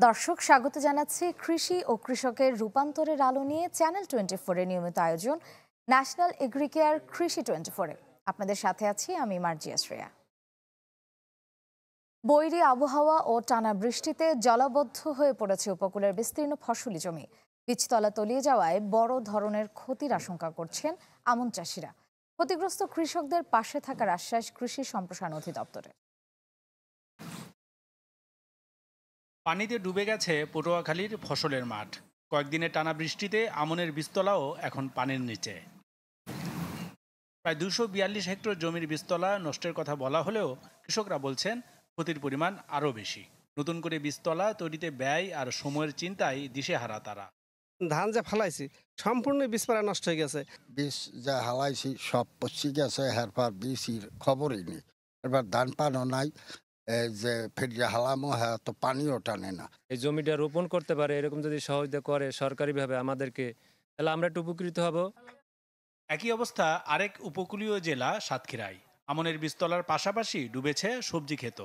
দর্শক স্বাগত জানাচ্ছি কৃষি ও কৃষকের রূপান্তরের আলো নিয়ে চ্যানেল 24 এর নিয়মিত আয়োজন ন্যাশনাল এগ্রিকেয়ার কৃষি 24 এ আপনাদের সাথে আছি আমি মার্জিয়া শ্রেয়া। বৈরী আবহাওয়া ও টানা বৃষ্টিতে জলাবদ্ধ হয়ে পড়েছে উপকূলের বিস্তীর্ণ ফসলি জমি। বীজতলা তলিয়ে যাওয়ায় বড় ধরনের ক্ষতির আশঙ্কা করছেন আমন চাষিরা। ক্ষতিগ্রস্ত কৃষকদের পাশে থাকার আশ্বাস কৃষি সম্প্রসারণ অধিদপ্তরের। পানিতে ডুবে গেছে পটুয়াখালীর ফসলের মাঠ। কয়েকদিনের টানা বৃষ্টিতে আমনের বীজতলাও এখন পানির নিচে। প্রায় 242 হেক্টর জমির বীজতলা নষ্টের কথা বলা হলেও কৃষকরা বলছেন ক্ষতির পরিমাণ আরও বেশি। নতুন করে বীজতলা তৈরিতে ব্যয় আর সময়ের চিন্তায় দিশেহারা তারা। ধান যা ফালাইছি সম্পূর্ণ বীজপাড়া নষ্ট হয়ে গেছে। বীজ যা হালাইছি সব পচি গেছে, এরপর বীজের খবরই নেই। এবার ধান পানও নাই, যে ফেরিয়া হালামো হ্যাঁ তো পানিও টানে না। এই জমিটা রোপণ করতে পারে এরকম যদি সহযোগিতা করে সরকারিভাবে আমাদেরকে, তাহলে আমরা একটু উপকৃত হব। একই অবস্থা আরেক উপকূলীয় জেলা সাতক্ষীরায়। আমনের বীজতলার পাশাপাশি ডুবেছে সবজি ক্ষেত।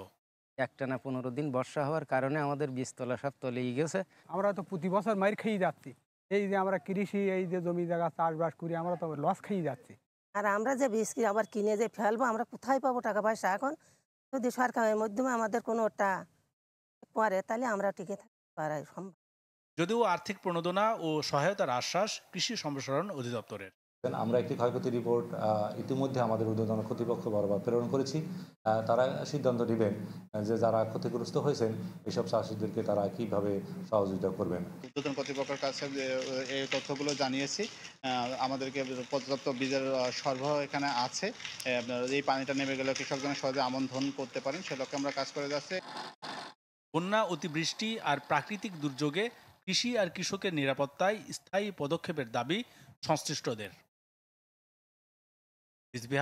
একটানা 15 দিন বর্ষা হওয়ার কারণে আমাদের বীজতলা সব তলিয়ে গেছে। আমরা তো প্রতি বছর মার খেয়ে যাচ্ছি। এই যে আমরা কৃষি, এই যে জমি জায়গা চাষবাস করি, আমরা তো লস খেয়ে যাচ্ছি। আর আমরা যে বীজ আবার কিনে যে ফেলবো, আমরা কোথায় পাবো টাকা পয়সা? এখন যদি সরকারের মাধ্যমে আমাদের কোনোটা করে তাহলে আমরা টিকে থাকতে পারাই সম্ভব। যদিও আর্থিক প্রণোদনা ও সহায়তার আশ্বাস কৃষি সম্প্রসারণ অধিদপ্তরের। আমরা একটি ক্ষয়ক্ষতি রিপোর্ট ইতিমধ্যে আমাদের ঊর্ধ্বতন কর্তৃপক্ষ বরাবর প্রেরণ করেছি। তারা সিদ্ধান্ত নেবেন যে যারা ক্ষতিগ্রস্ত হয়েছেন এসব চাষিদেরকে তারা কিভাবে সহযোগিতা করবেন। ঊর্ধ্বতন কর্তৃপক্ষের কাছে এই তথ্যগুলো জানিয়েছি। আমাদেরকে পর্যাপ্ত বীজের সরবরাহ এখানে আছে। এই পানিটা নেমে গেলে কৃষকজনের সহজে আমন ধান করতে পারেন, সে লক্ষ্যে আমরা কাজ করে যাচ্ছি। বন্যা, অতিবৃষ্টি আর প্রাকৃতিক দুর্যোগে কৃষি আর কৃষকের নিরাপত্তায় স্থায়ী পদক্ষেপের দাবি সংশ্লিষ্টদের।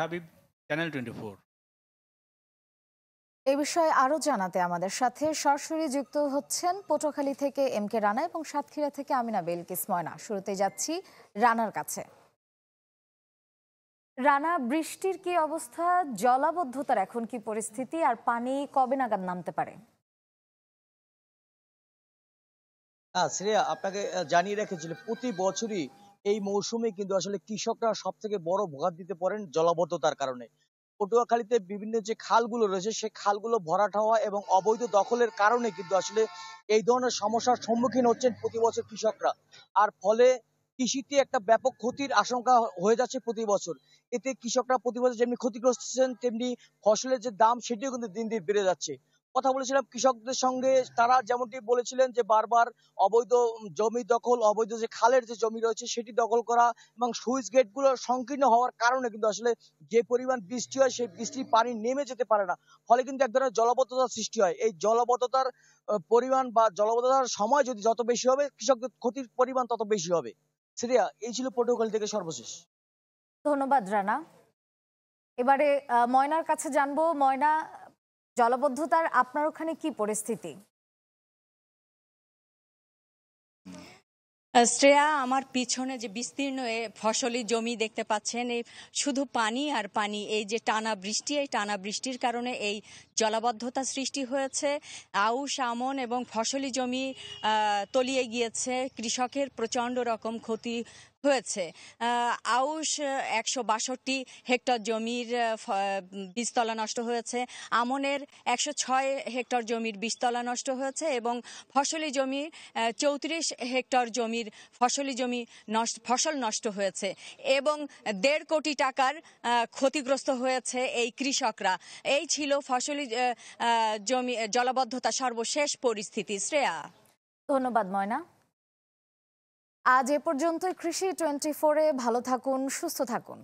হাবিব, চ্যানেল 24। এই বিষয়ে আরো জানাতে আমাদের সাথে সরাসরি যুক্ত হচ্ছেন পটুয়াখালী থেকে এম কে রানা এবং সাতক্ষীরা থেকে আমিনা বেলকিস ময়না। শুরুতে যাচ্ছি রানার কাছে। রানা, বৃষ্টির কি অবস্থা, জলাবদ্ধতার এখন কি পরিস্থিতি, আর পানি কবে নাগাদ নামতে পারে? শ্রেয়া, আপনাকে জানিয়ে রেখেছিল প্রতি বছরই এই মৌসুমে কিন্তু আসলে কৃষকরা সব থেকে বড় ভোগান্তিতে পড়েন জলাবদ্ধতার কারণে। পটুয়াখালীতে বিভিন্ন যে খালগুলো রয়েছে সেই খালগুলো ভরাট হওয়া এবং অবৈধ দখলের কারণে কিন্তু আসলে এই ধরনের সমস্যার সম্মুখীন হচ্ছেন প্রতি বছর কৃষকরা। আর ফলে কৃষিতে একটা ব্যাপক ক্ষতির আশঙ্কা হয়ে যাচ্ছে প্রতি বছর। এতে কৃষকরা প্রতি বছর যেমনি ক্ষতিগ্রস্ত হচ্ছেন, তেমনি ফসলের যে দাম সেটিও কিন্তু দিন দিন বেড়ে যাচ্ছে। কথা বলেছিলাম কৃষকদের সঙ্গে, তারা যেমনটি বলেছিলেন যে বারবার অবৈধ জমি দখল, অবৈধ যে খালের যে জমি রয়েছে সেটি দখল করা এবং সুইচ গেট গুলো সংকীর্ণ হওয়ার কারণে কিন্তু আসলে যে পরিমাণ বৃষ্টি হয় সেই বৃষ্টির পানি নেমে যেতে পারে না, ফলে কিন্তু এক ধরনের জলাবদ্ধতার সৃষ্টি হয়। এই জলাবদ্ধতার পরিমাণ বা জলাবদ্ধতার সময় যদি যত বেশি হবে, কৃষকদের ক্ষতির পরিমাণ তত বেশি হবে। শ্রেয়া, এই ছিল পটুয়াখালী থেকে সর্বশেষ। ধন্যবাদ রানা। এবারে ময়নার কাছে জানবো। ময়না, জলাবদ্ধতার আপনার ওখানে কি পরিস্থিতি? শ্রেয়া, আমার পিছনে যে বিস্তীর্ণ ফসলি জমি দেখতে পাচ্ছেন, এই শুধু পানি আর পানি। এই যে টানা বৃষ্টি, এই টানা বৃষ্টির কারণে এই জলাবদ্ধতা সৃষ্টি হয়েছে। আউশ, আমন এবং ফসলি জমি তলিয়ে গিয়েছে। কৃষকের প্রচণ্ড রকম ক্ষতি হয়েছে। আউশ 162 হেক্টর জমির বীজতলা নষ্ট হয়েছে। আমনের 106 হেক্টর জমির বীজতলা নষ্ট হয়েছে এবং ফসলি জমি 34 হেক্টর জমির ফসল নষ্ট হয়েছে এবং 1.5 কোটি টাকার ক্ষতিগ্রস্ত হয়েছে এই কৃষকরা। এই ছিল ফসলি জমি জলাবদ্ধতা সর্বশেষ পরিস্থিতি। শ্রেয়া, ধন্যবাদ ময়না। আজ এ পর্যন্তই কৃষি 24-এ। ভালো থাকুন, সুস্থ থাকুন।